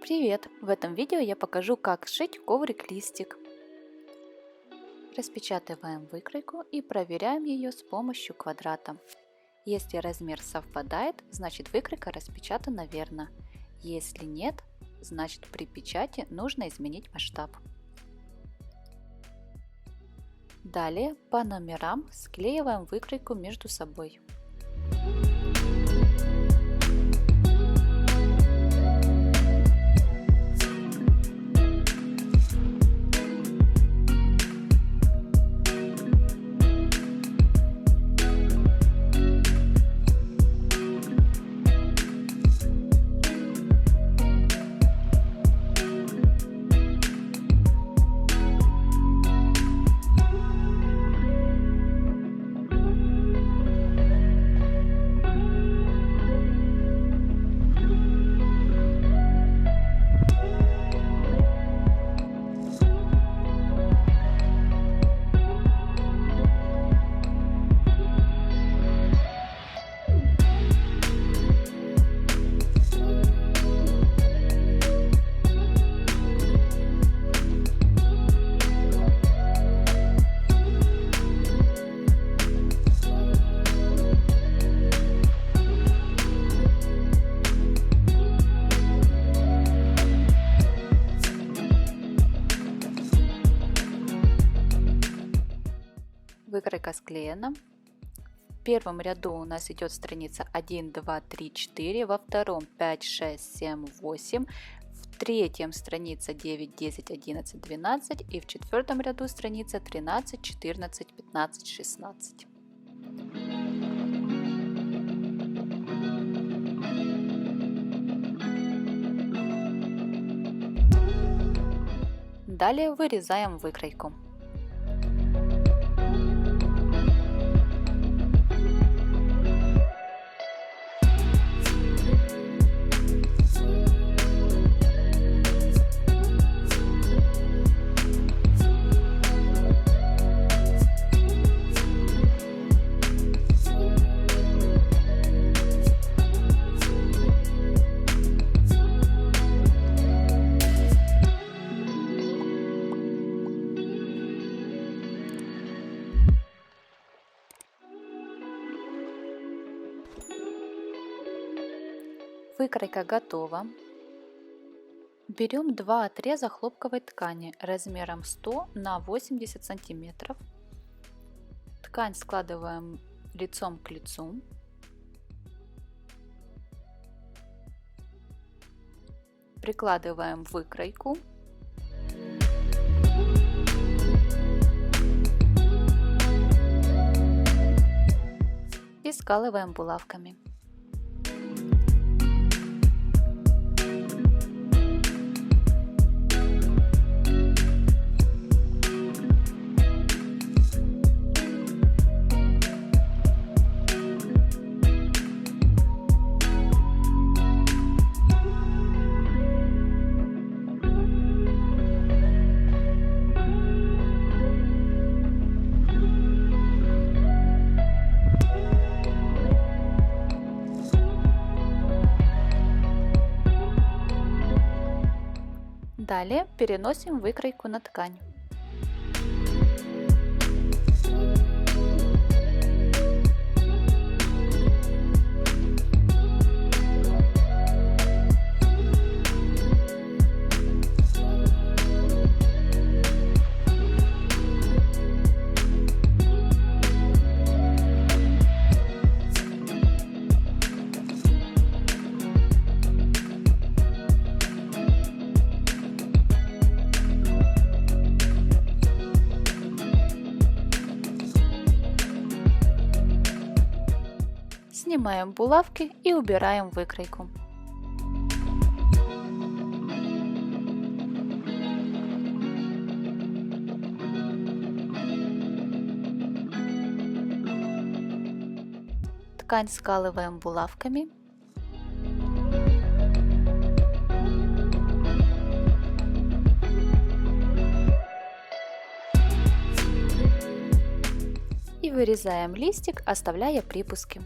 Привет! В этом видео я покажу, как сшить коврик-листик. Распечатываем выкройку и проверяем ее с помощью квадрата. Если размер совпадает, значит выкройка распечатана верно. Если нет, значит при печати нужно изменить масштаб. Далее по номерам склеиваем выкройку между собой. Выкройка склеена. В первом ряду у нас идет страница 1, 2, 3, 4, во втором 5, 6, 7, 8, в третьем страница 9, 10, 11, 12 и в четвертом ряду страница 13, 14, 15, 16. Далее вырезаем выкройку. Выкройка готова. Берем два отреза хлопковой ткани размером 100 на 80 сантиметров. Ткань складываем лицом к лицу. Прикладываем выкройку. И скалываем булавками. Далее переносим выкройку на ткань. Снимаем булавки и убираем выкройку. Ткань скалываем булавками. И вырезаем листик, оставляя припуски.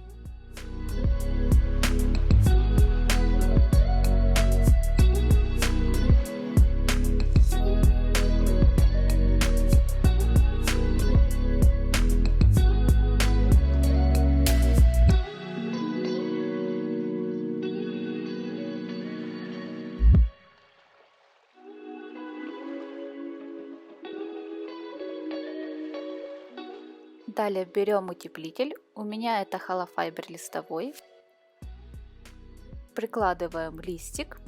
Далее берем утеплитель, у меня это холофайбер листовой, прикладываем листик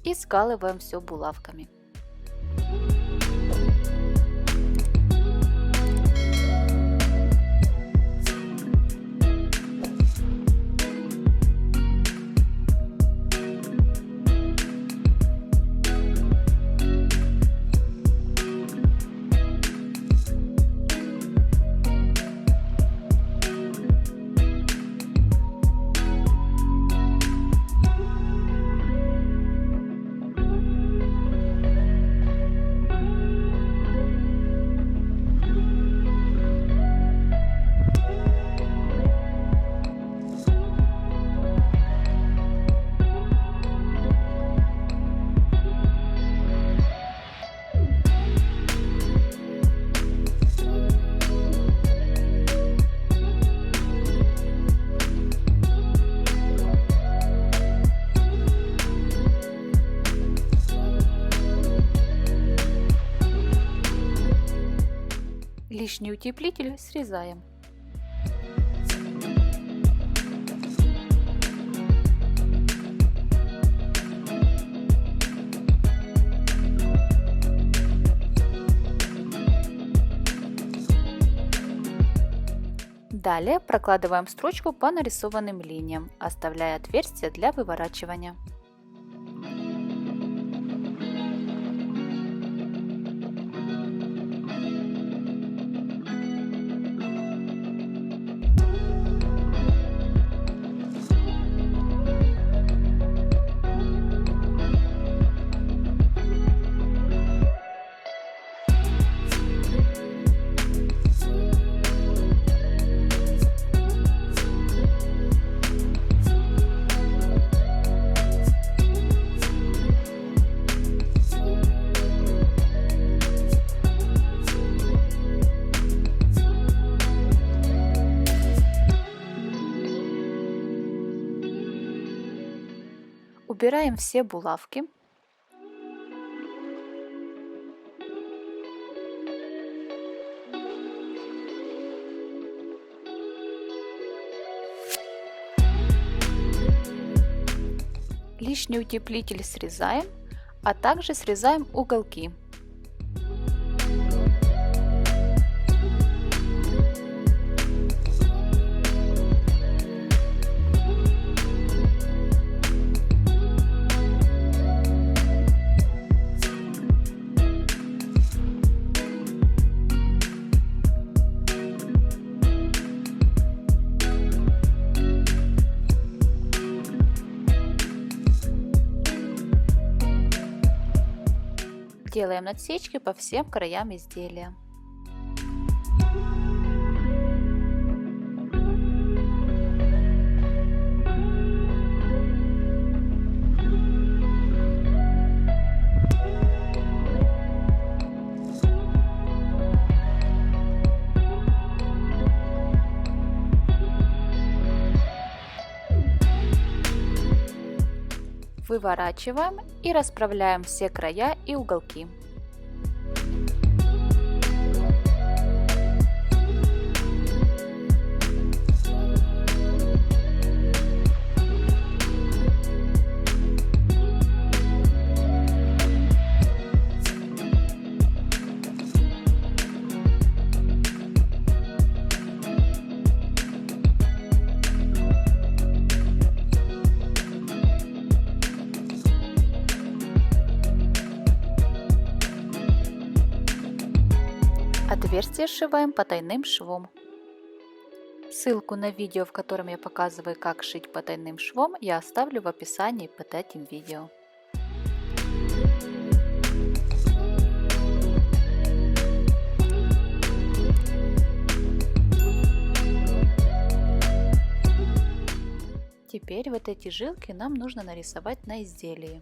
и скалываем все булавками. Лишний утеплитель срезаем. Далее прокладываем строчку по нарисованным линиям, оставляя отверстие для выворачивания. Убираем все булавки. Лишний утеплитель срезаем, а также срезаем уголки. Делаем отсечки по всем краям изделия. Выворачиваем и расправляем все края и уголки. Отверстие сшиваем потайным швом. Ссылку на видео, в котором я показываю, как шить потайным швом, я оставлю в описании под этим видео. Теперь вот эти жилки нам нужно нарисовать на изделии.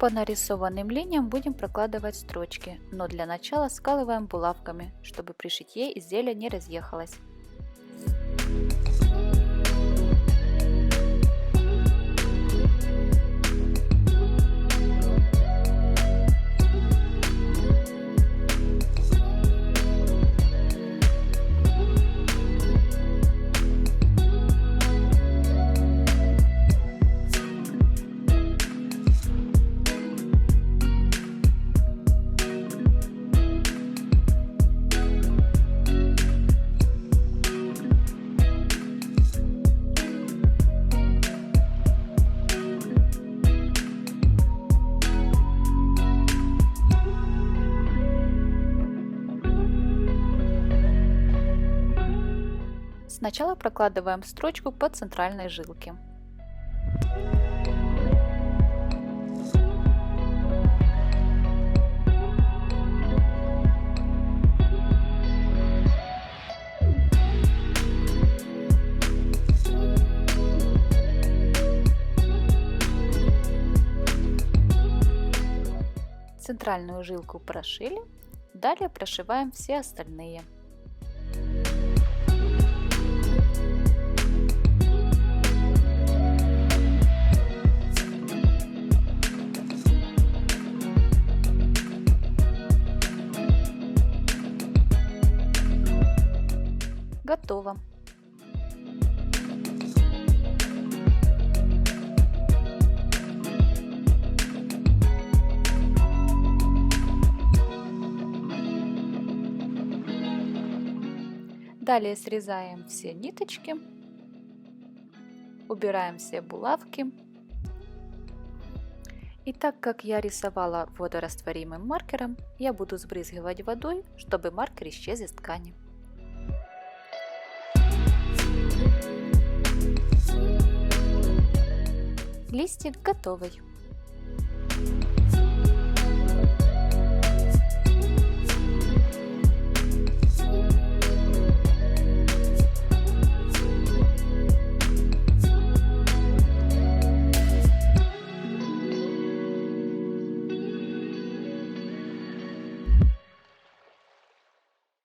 По нарисованным линиям будем прокладывать строчки, но для начала скалываем булавками, чтобы при шитье изделие не разъехалось. Сначала прокладываем строчку по центральной жилке. Центральную жилку прошили, далее прошиваем все остальные. Готово. Далее срезаем все ниточки, убираем все булавки. И так как я рисовала водорастворимым маркером, я буду сбрызгивать водой, чтобы маркер исчез из ткани. Листик готовый.